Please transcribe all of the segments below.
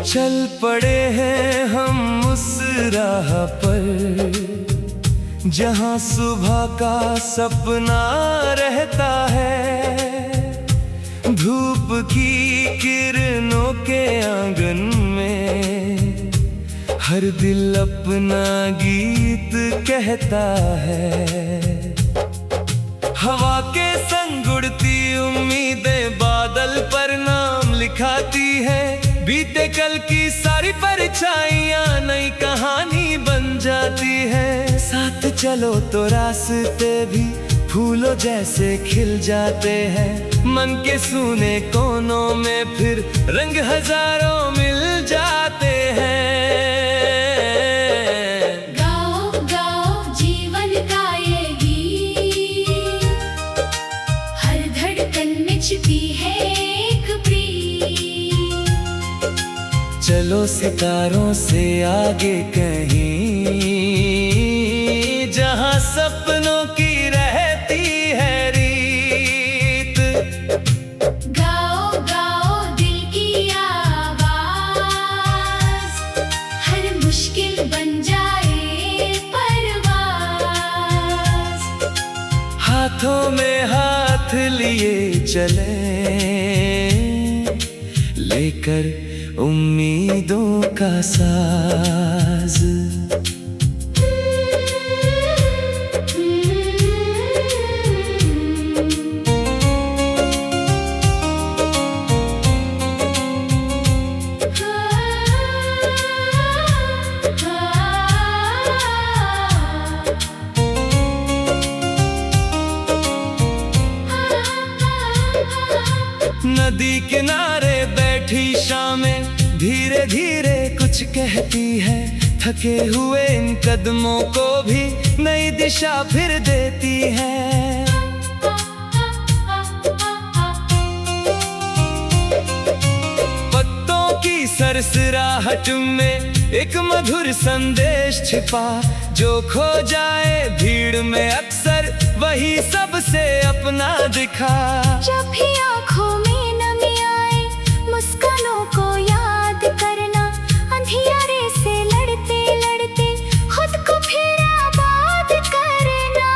चल पड़े हैं हम उस राह पर जहाँ सुबह का सपना रहता है। धूप की किरणों के आंगन में हर दिल अपना गीत कहता है। हवा के संग उड़ती उम्मीदें बादल पर नाम लिखाती है। बीते कल की सारी परछाइयां नई कहानी बन जाती है। साथ चलो तो रास्ते भी फूलों जैसे खिल जाते हैं। मन के सूने कोनों में फिर रंग हजारों मिल जाते हैं। गाओ गाओ जीवन का ये गीत, हर धड़कन में छिपी है एक प्रीत। चलो सितारों से आगे कहीं जहाँ सपनों की रहती है रीत। गाओ गाओ दिल की आवाज, हर मुश्किल बन जाए परवाज। हाथों में हाथ लिए चले, लेकर उम्मीदों का साज। नदी किनारे बैठी शामें धीरे धीरे कुछ कहती है। थके हुए इन कदमों को भी नई दिशा फिर देती है। पत्तों की सरसराहट में एक मधुर संदेश छिपा, जो खो जाए भीड़ में अक्सर वही सबसे अपना दिखा। जब भी आँखों में नमी आए, मुस्कानों को याद करना। अंधियारे से लड़ते लड़ते खुद को फिर आबाद करना।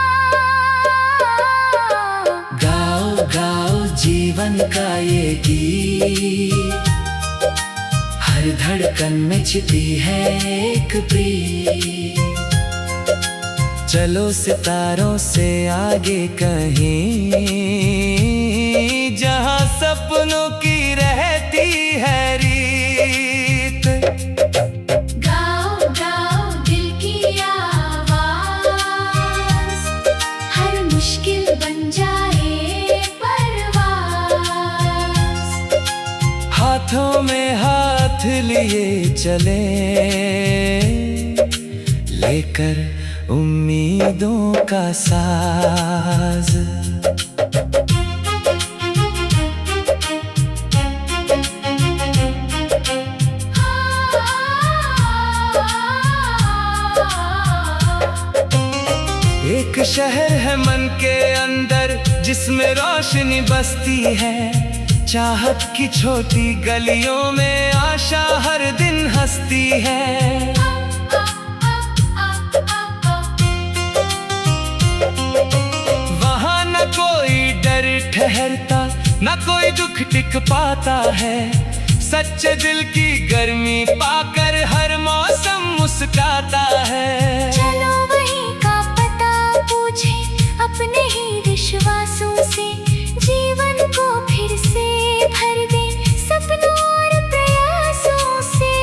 गाओ गाओ जीवन का ये गीत, हर धड़कन में छिपी है एक प्रीत। चलो सितारों से आगे कहीं जहाँ सपनों की रहती है रीत। गाओ गाओ दिल की आवाज, हर मुश्किल बन जाए परवाज। हाथों में हाथ लिए चले, लेकर उम्मीदों का साज। एक शहर है मन के अंदर जिसमें रोशनी बसती है। चाहत की छोटी गलियों में आशा हर दिन हंसती है। वहाँ न कोई डर ठहरता, न कोई दुख टिक पाता है। सच्चे दिल की गर्मी पाकर हर मौसम मुस्कुराता है। चलो वहीं का पता पूछे अपने ही विश्वासों से। जीवन को फिर से भर दे सपनों और प्रयासों से।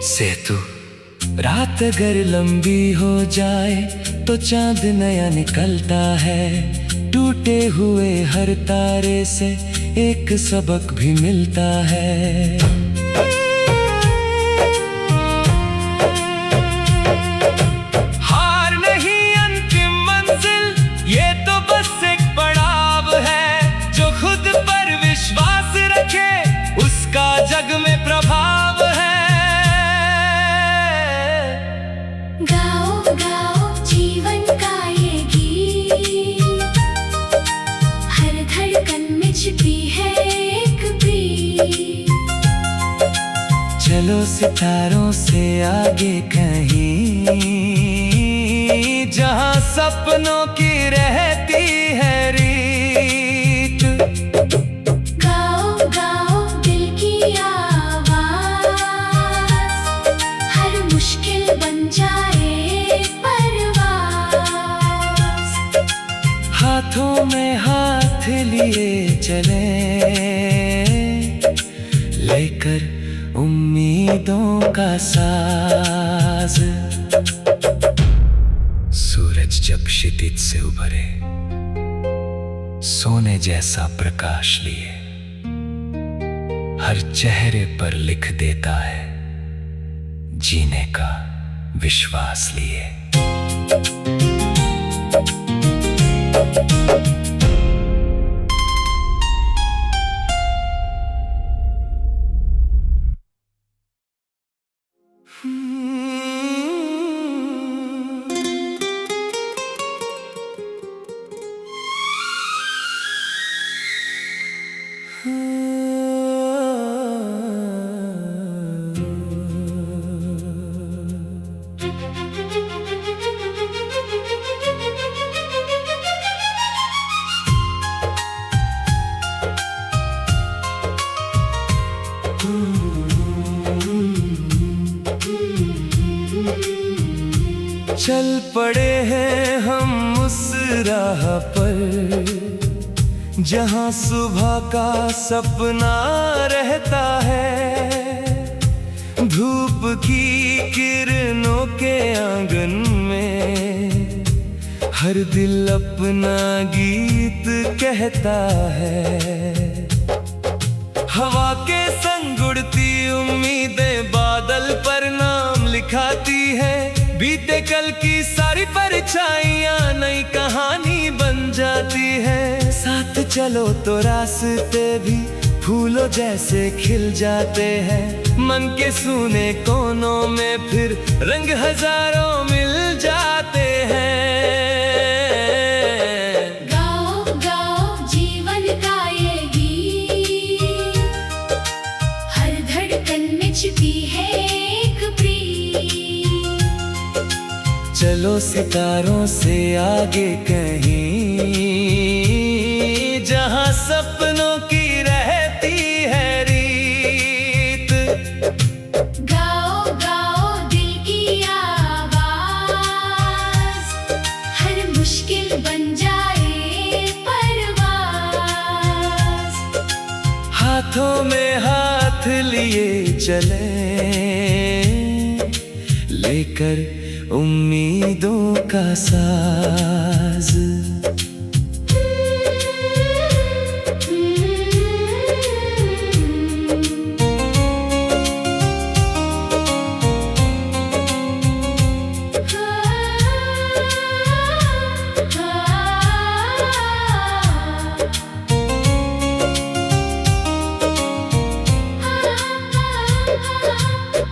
सेतु रात अगर लंबी हो जाए तो चांद नया निकलता है। टूटे हुए हर तारे से एक सबक भी मिलता है। हार नहीं अंतिम मंजिल, ये तो बस एक पड़ाव है। जो खुद पर विश्वास रखे उसका जग में प्रभाव है। गाओ गाओ जीवन का ये गीत, हर धड़कन में छिपी है एक प्रीत। चलो सितारों से आगे कहीं, जहां सपनों की रहती है रीत। गाओ गाओ दिल की आवाज, हर मुश्किल बन जाए परवाज। हाथों में हाथ लिए चले, लेकर उम्मीदों का साज। सूरज जब क्षितिज से उभरे, सोने जैसा प्रकाश लिए, हर चेहरे पर लिख देता है जीने का विश्वास लिए। चल पड़े हैं हम उस राह पर, जहां सुबह का सपना रहता है। धूप की किरणों के आंगन में हर दिल अपना गीत कहता है। हवा के संग उड़ती उम्मीदें बादल पर नाम लिखाती है। बीते कल की सारी परछाइयां नई कहानी बन जाती है। साथ चलो तो रास्ते भी फूलों जैसे खिल जाते हैं। मन के सूने कोनों में फिर रंग हजारों मिल जाते हैं। गाओ गाओ जीवन का ये गीत, हर धड़कन में छिपी है एक प्रीत। चलो सितारों से आगे कहीं, जहां सपनों की रहती है रीत। गाओ गाओ दिल की आवाज, हर मुश्किल बन जाए परवाज। हाथों में हाथ लिए चले, लेकर उम्मीदों का साज।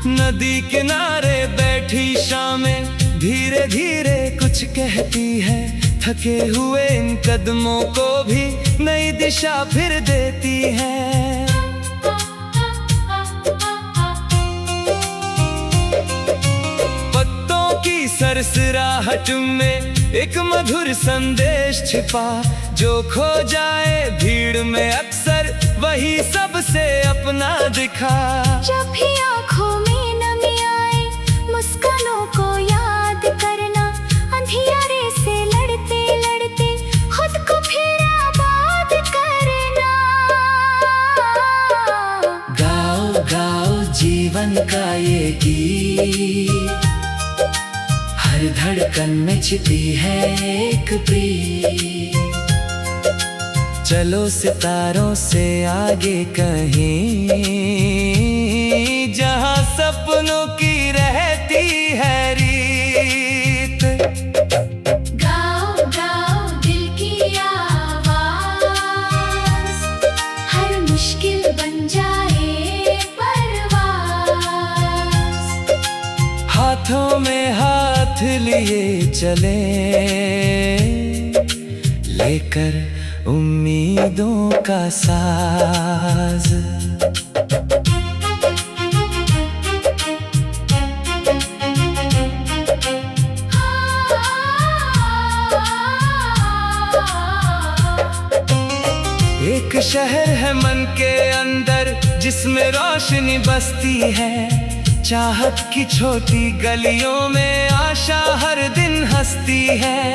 नदी किनारे बैठी शामें धीरे धीरे कुछ कहती है। थके हुए इन कदमों को भी नई दिशा फिर देती है। पत्तों की सरसराहट में एक मधुर संदेश छिपा। जो खो जाए भीड़ में अक्सर वही सबसे अपना दिखा। जब भी आँखों में नमी आए, मुस्कानों को याद करना। अंधियारे से लड़ते लड़ते खुद को फिर आबाद करना। गाओ गाओ जीवन का ये गीत, हर धड़कन में छिपी है एक प्रीत। चलो सितारों से आगे कहीं, जहां सपनों की रहती है रीत। गाओ गाओ दिल की आवाज, हर मुश्किल बन जाए परवाज़। हाथों में हाथ लिए चले, लेकर उम्मीदों का साज। एक शहर है मन के अंदर, जिसमें रोशनी बसती है। चाहत की छोटी गलियों में आशा हर दिन हंसती है।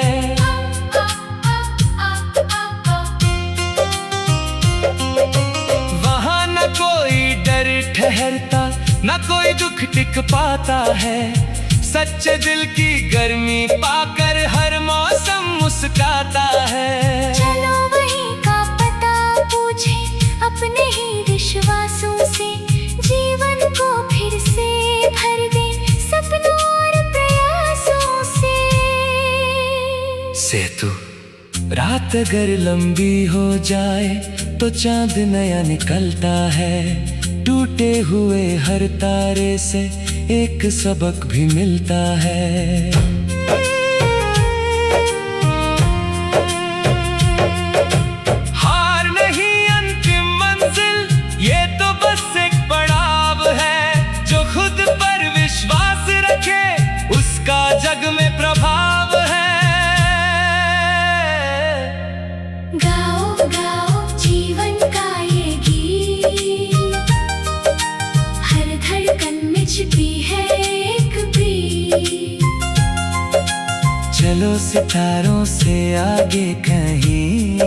वहाँ न कोई डर ठहरता, न कोई दुख टिक पाता है। सच्चे दिल की गर्मी पाकर हर मौसम मुस्काता है। चलो वहीं का पता पूछे अपने ही विश्वासों से, जीवन को फिर से भर दे सपनों और प्रयासों से। सेतु रात अगर लंबी हो जाए तो चांद नया निकलता है। टूटे हुए हर तारे से एक सबक भी मिलता है। हार नहीं अंतिम मंजिल, ये तो बस एक पड़ाव है। जो खुद पर विश्वास रखे उसका जग में प्रभाव है। गाओ गाओ जीवन का ये गीत, हर धड़कन में छिपी है एक प्रीत। चलो सितारों से आगे कहीं,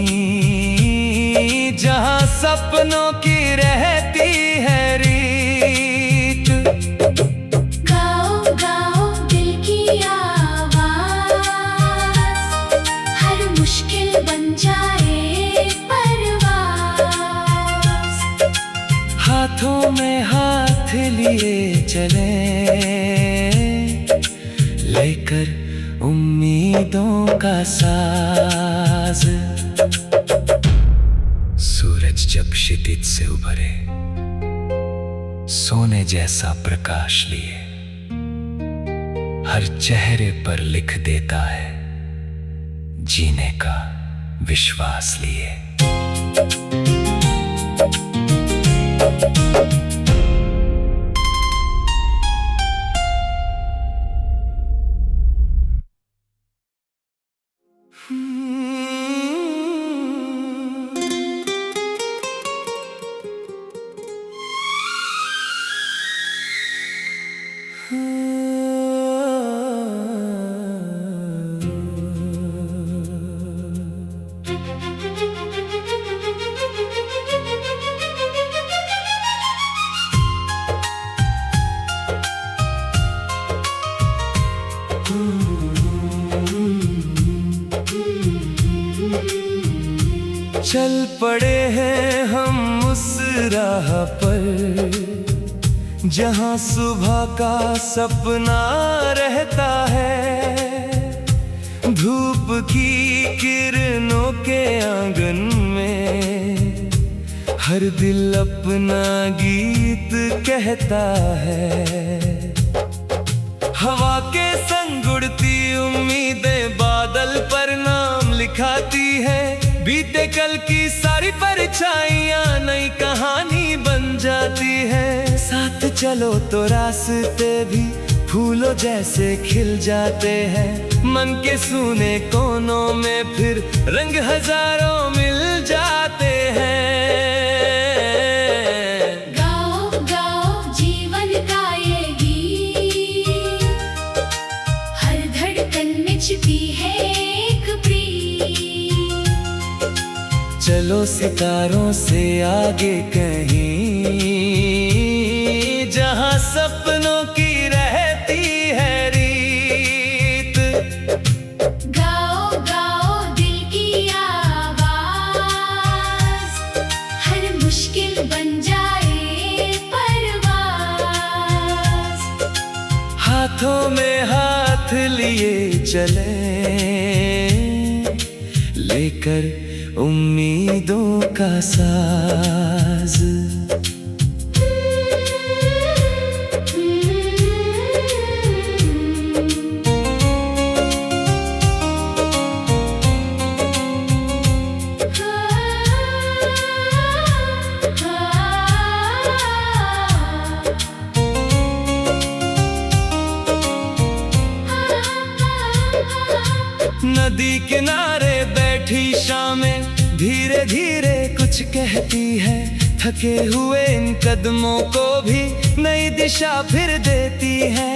जहां सपनों की रहती है रीत। गाओ गाओ दिल की आवाज, हर मुश्किल बन जाए परवाज़। हाथों में हाथ लिए चले, लेकर उम्मीदों का साज। सूरज जब क्षितिज से उभरे, सोने जैसा प्रकाश लिए, हर चेहरे पर लिख देता है जीने का विश्वास लिए। चल पड़े हैं हम उस राह पर, जहां सुबह का सपना रहता है। धूप की किरणों के आंगन में हर दिल अपना गीत कहता है। हवा के संग उड़ती उम्मीदें बादल पर नाम लिखाती है। बीते कल की सारी परछाइयां नई कहानी बन जाती है। साथ चलो तो रास्ते भी फूलों जैसे खिल जाते हैं। मन के सूने कोनों में फिर रंग हजारों मिल जाते हैं। गाओ गाओ जीवन का ये गीत, हर धड़कन में छिपी है एक प्रीत। चलो सितारों से आगे कहीं, जहां सपनों की रहती है रीत। गाओ गाओ दिल की आवाज, हाथों में हाथ लिए चले, लेकर उम्मीदों का साज। नदी किनारे बैठी शामें धीरे धीरे कुछ कहती है, थके हुए इन कदमों को भी नई दिशा फिर देती है।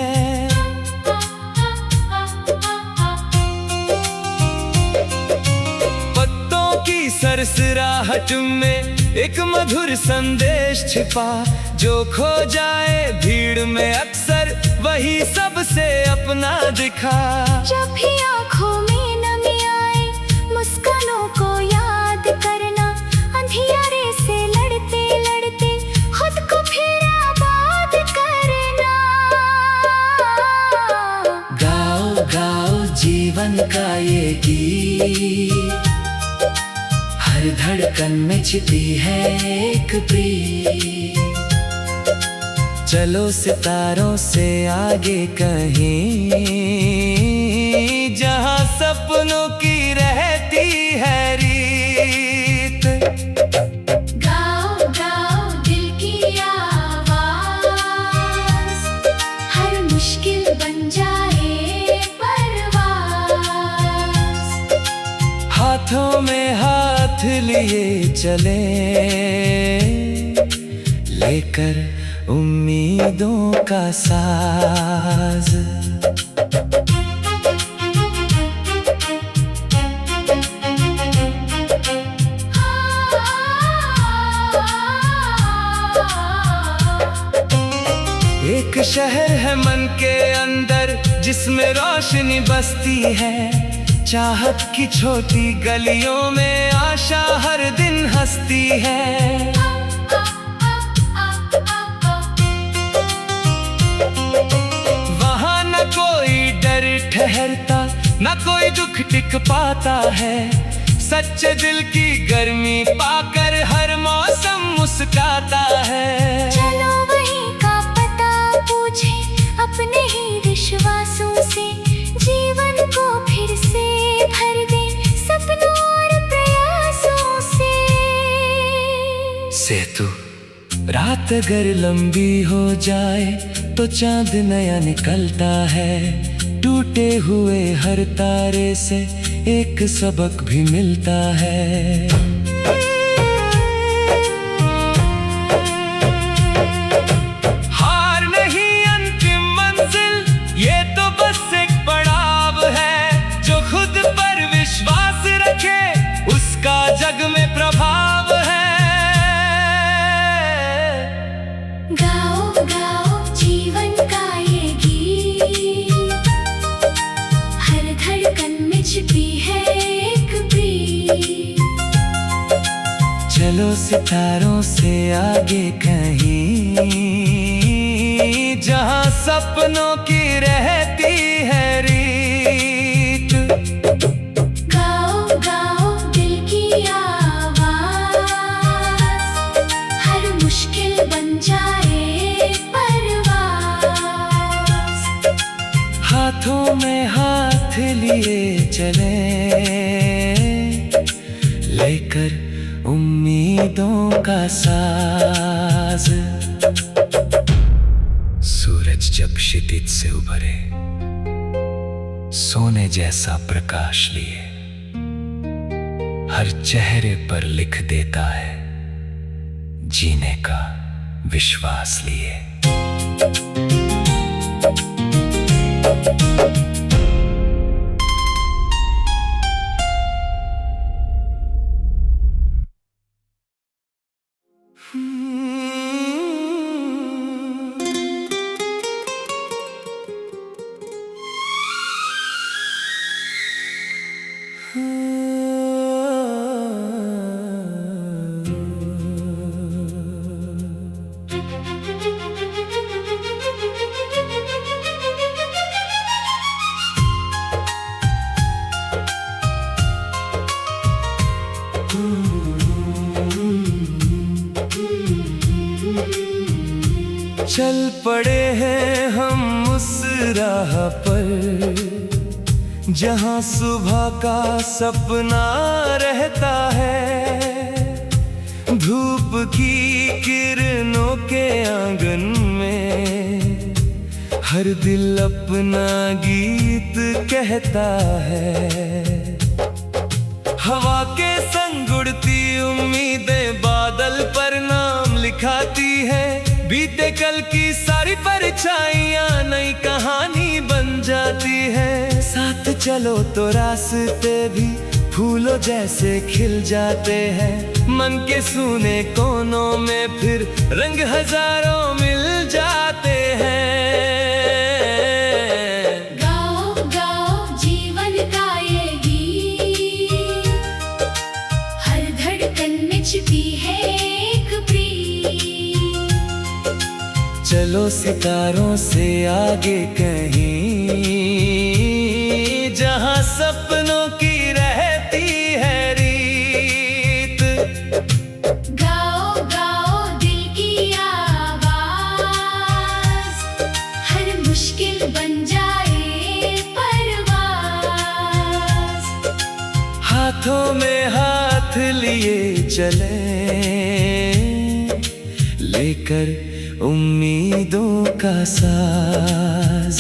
पत्तों की सरसराहट में एक मधुर संदेश छिपा, जो खो जाए भीड़ में अक्सर वही सबसे अपना दिखा। जब भी आँखों में नमी आए, मुस्कानों को याद करना, अंधियारे से लड़ते लड़ते खुद को फिर आबाद करना। गाओ गाओ जीवन का ये गीत, हर धड़कन में छिपी है एक प्रीत। चलो सितारों से आगे कहीं, जहां सपनों की रहती है रीत। गाओ गाओ दिल की आवाज, हर मुश्किल बन जाए परवाज। हाथों में हाथ लिए चले, लेकर उम्मीदों का साज। एक शहर है मन के अंदर, जिसमें रोशनी बसती है। चाहत की छोटी गलियों में आशा हर दिन हंसती है। वहाँ न कोई डर ठहरता, न कोई दुख टिक पाता है। सच्चे दिल की गर्मी पाकर हर मौसम मुस्काता है। चलो वहीं का पता पूछे अपने ही विश्वासों से, जीवन को फिर से भर दे सपनों और प्रयासों से। सेतु रात अगर लंबी हो जाए तो चांद नया निकलता है। टूटे हुए हर तारे से एक सबक भी मिलता है। हार नहीं अंतिम मंजिल, ये तो बस एक पड़ाव है। जो खुद पर विश्वास रखे उसका जग में प्रभाव है। गाओ गाओ जीवन का ये गीत, हर धड़कन में छिपी है एक प्रीत। चलो सितारों से आगे कहीं, जहां सपनों की रहती है रीत। गाओ गाओ दिल की आवाज, हर मुश्किल बन जाए परवाज। हाथों में हाथ लिए चले, लेकर उम्मीदों का साज। सूरज जब क्षितिज से उभरे, सोने जैसा प्रकाश लिए, हर चेहरे पर लिख देता है जीने का विश्वास लिए। चल पड़े हैं हम उस राह पर जहां सुबह का सपना रहता है। धूप की किरणों के आंगन में हर दिल अपना गीत कहता है। हवा के संग उड़ती उम्मीदें बादल पर नाम लिखाती है। बीते कल की सारी परछाइयां नई कहानी बन जाती है। साथ चलो तो रास्ते भी फूलों जैसे खिल जाते हैं। मन के सूने कोनों में फिर रंग हजारों मिल जाते हैं। गाओ गाओ जीवन का ये गीत, हर धड़कन में छिपी है एक प्रीत। चलो सितारों से आगे कहीं जहां सपनों की रहती है रीत। गाओ गाओ दिल की आवाज, हर मुश्किल बन जाए परवाज। हाथों में हाथ लिए चले लेकर उम्मीदों का साज।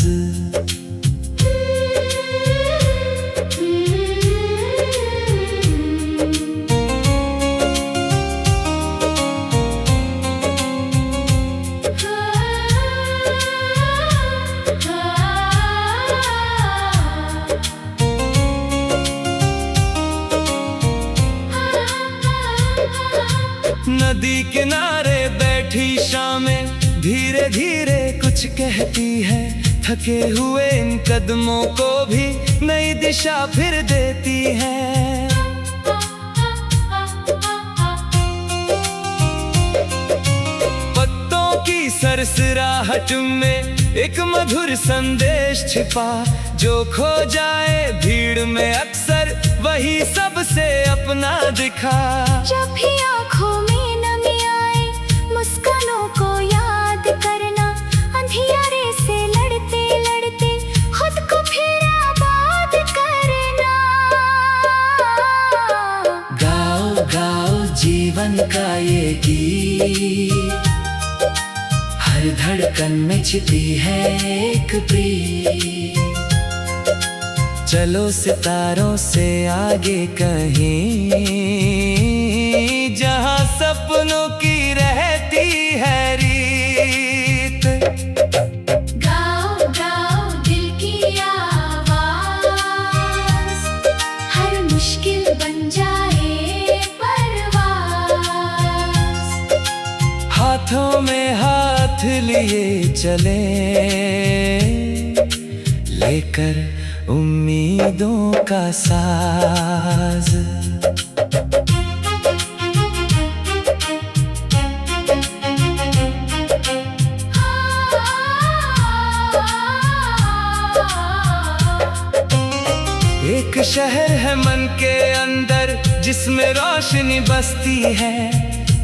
नदी किनारे बैठी शामें धीरे धीरे कुछ कहती है। थके हुए इन कदमों को भी नई दिशा फिर देती है। पत्तों की सरसराहट में एक मधुर संदेश छिपा। जो खो जाए भीड़ में अक्सर वही सबसे अपना दिखा। जब भी आँखों में नमी आए, मुस्कानों को याद करना। अंधियारे से लड़ते लड़ते खुद को फिर आबाद करना। गाओ गाओ जीवन का ये गीत, हर धड़कन में छिपी है एक प्रीत। चलो सितारों से आगे कहीं जहां सपनों की रहती है रीत। गाओ गाओ दिल की आवाज, हर मुश्किल बन जाए परवाज। हाथों में हाथ लिए चले लेकर उम्मीदों का साज। एक शहर है मन के अंदर जिसमें रोशनी बसती है।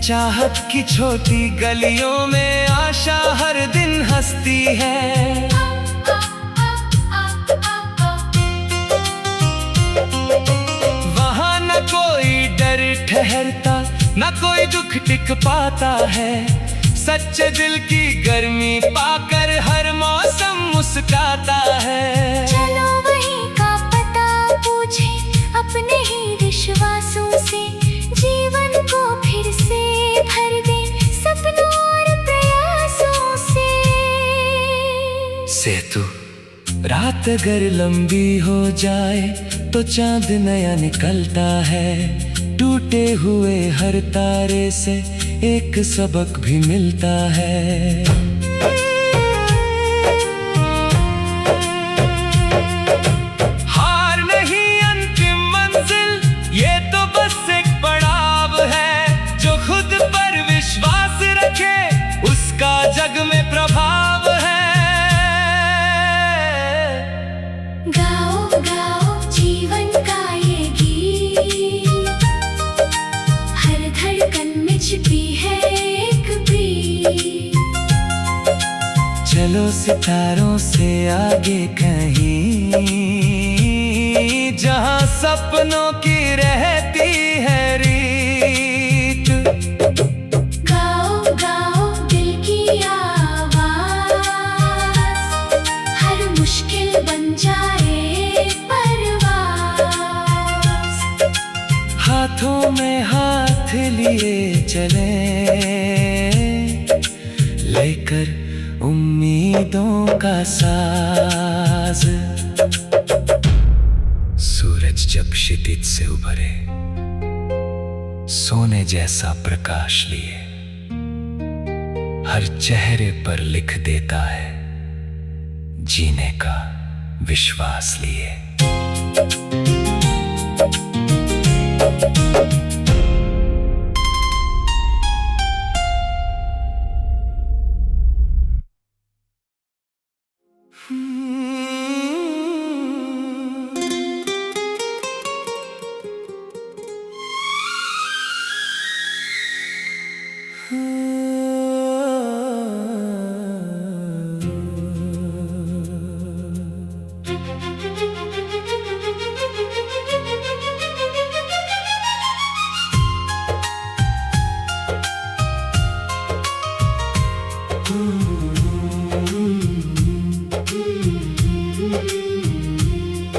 चाहत की छोटी गलियों में आशा हर दिन हंसती है। वहाँ न कोई डर ठहरता, न कोई दुख टिक पाता है। सच्चे दिल की गर्मी पाकर हर मौसम मुस्काता है। चलो वहीं का पता पूछे अपने ही विश्वासों से। जीवन को फिर से भर दे सपनों और प्रयासों से। सेतु रात अगर लंबी हो जाए तो चांद नया निकलता है। टूटे हुए हर तारे से एक सबक भी मिलता है। हार नहीं अंतिम मंजिल, ये तो बस एक पड़ाव है। जो खुद पर विश्वास रखे उसका जग में प्रभाव है। गाओ गाओ जीवन का ये गीत, हर धड़कन में छिपी है एक प्रीत। सितारों से आगे कहीं, जहां सपनों की रहती है रीत। गाओ गाओ दिल की आवाज, हर मुश्किल बन जाए परवाज़। हाथों में हाथ लिए चले, लेकर उम्मीदों का साज। सूरज जब क्षितिज से उभरे, सोने जैसा प्रकाश लिए, हर चेहरे पर लिख देता है जीने का विश्वास लिए।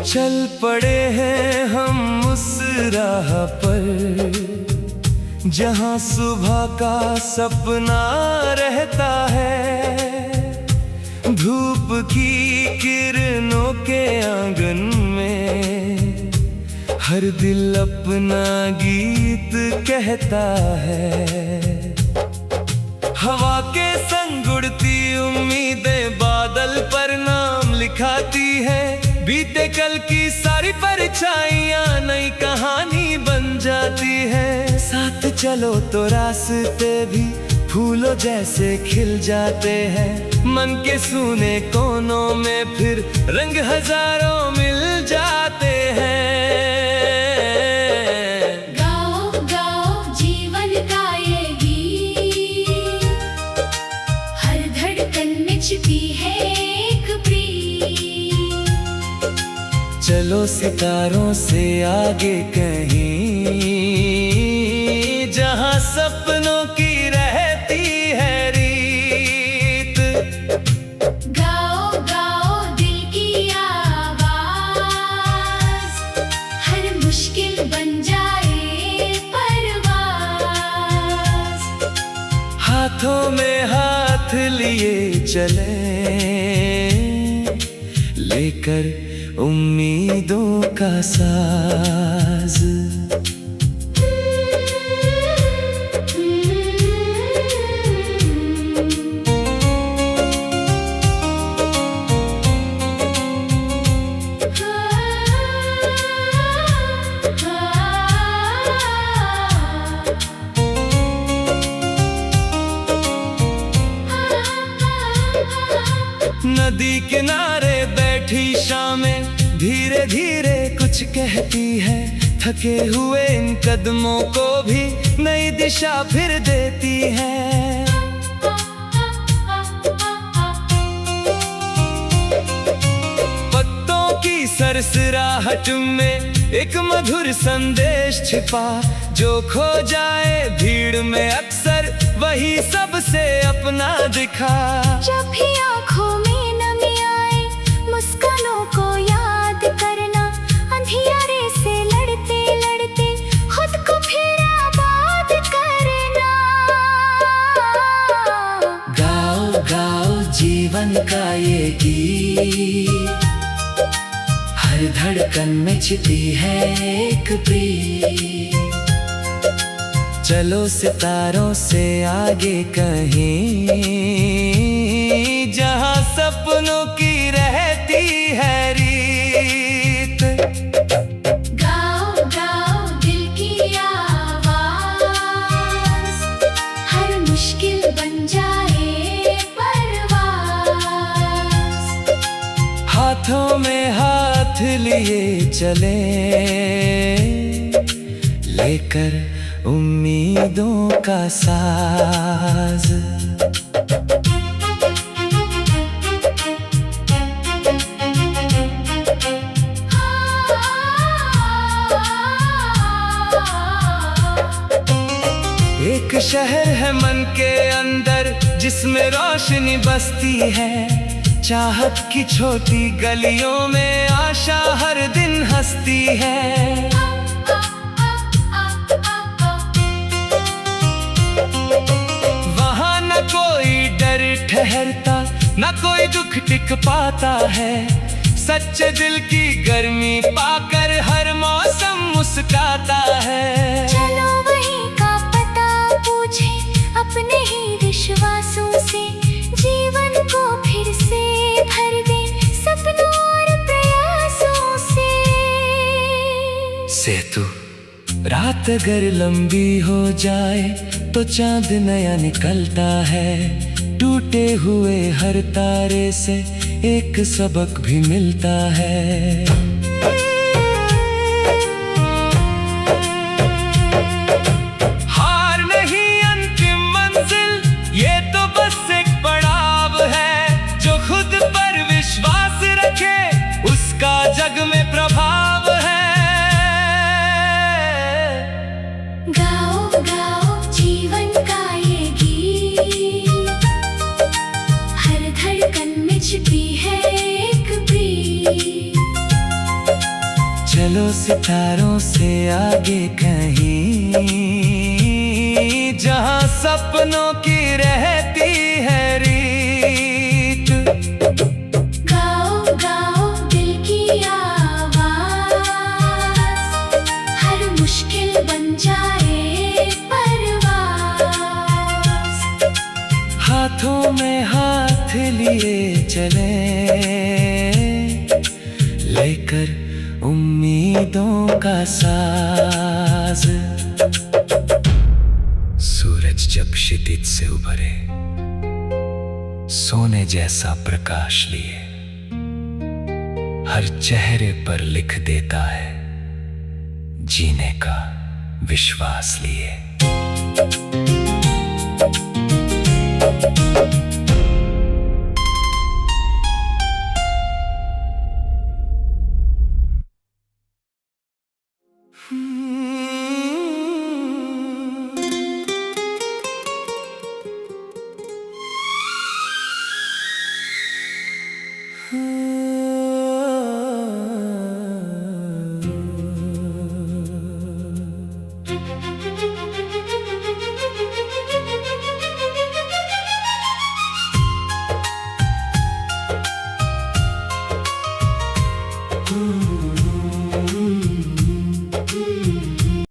चल पड़े हैं हम उस राह पर, जहां सुबह का सपना रहता है। धूप की किरणों के आंगन में हर दिल अपना गीत कहता है। हवा के संग उड़ती उम्मीदें बादल पर नाम लिखाती है। बीते कल की सारी परछाइयां नई कहानी बन जाती है। साथ चलो तो रास्ते भी फूलों जैसे खिल जाते हैं। मन के सूने कोनों में फिर रंग हजारों मिल जाते हैं। गाओ गाओ जीवन का ये गीत, हर धड़कन में छिपी है एक प्रीत। चलो सितारों से आगे कहीं, जहां सपनों की रहती है रीत। गाओ गाओ दिल की आवाज, हर मुश्किल बन जाए परवाज़। हाथों में हाथ लिए चले, लेकर उम्मीदों का साज। नदी किनारे बैठी शामें धीरे धीरे कुछ कहती है। थके हुए इन कदमों को भी नई दिशा फिर देती है। पत्तों की सरसराहट में एक मधुर संदेश छिपा, जो खो जाए भीड़ में अक्सर वही सबसे अपना दिखा। जब भी आँखों में नमी आए, मुस्कानों को याद करना। अंधियारे से लड़ते लड़ते खुद को फिर आबाद करना। गाओ गाओ जीवन का ये गीत, हर धड़कन में छिपी है एक प्रीत। चलो सितारों से आगे कहीं, जहां सपनों की रहती है रीत। गाओ गाओ दिल की आवाज, हर मुश्किल बन जाए परवाज़। हाथों में हाथ लिए चले, लेकर उम्मीदों का साज। शहर है मन के अंदर जिसमें रोशनी बसती है। चाहत की छोटी गलियों में आशा हर दिन हंसती है। वहाँ न कोई डर ठहरता, न कोई दुख टिक पाता है। सच्चे दिल की गर्मी पाकर हर मौसम मुस्काता है। चलो वहीं का पता पूछे अपने ही विश्वासों से, जीवन को फिर से भर दे सपनों और प्रयासों से। सेतु रात अगर लंबी हो जाए तो चांद नया निकलता है। टूटे हुए हर तारे से एक सबक भी मिलता है। हार नहीं अंतिम मंजिल, ये तो बस एक पड़ाव है। जो खुद पर विश्वास रखे उसका जग में प्रभाव है। गाओ गाओ जीवन का ये गीत, हर धड़कन में छिपी है एक प्रीत। चलो सितारों से आगे कहीं, जहाँ सपनों की रहती है रीत। गाओ गाओ दिल की आवाज, हर मुश्किल बन जाए परवाज। हाथों में हाथ लिए चले, लेकर उम्मीदों का साज। सूरज जब क्षितिज से उभरे सोने जैसा प्रकाश लिए, हर चेहरे पर लिख देता है जीने का विश्वास लिए।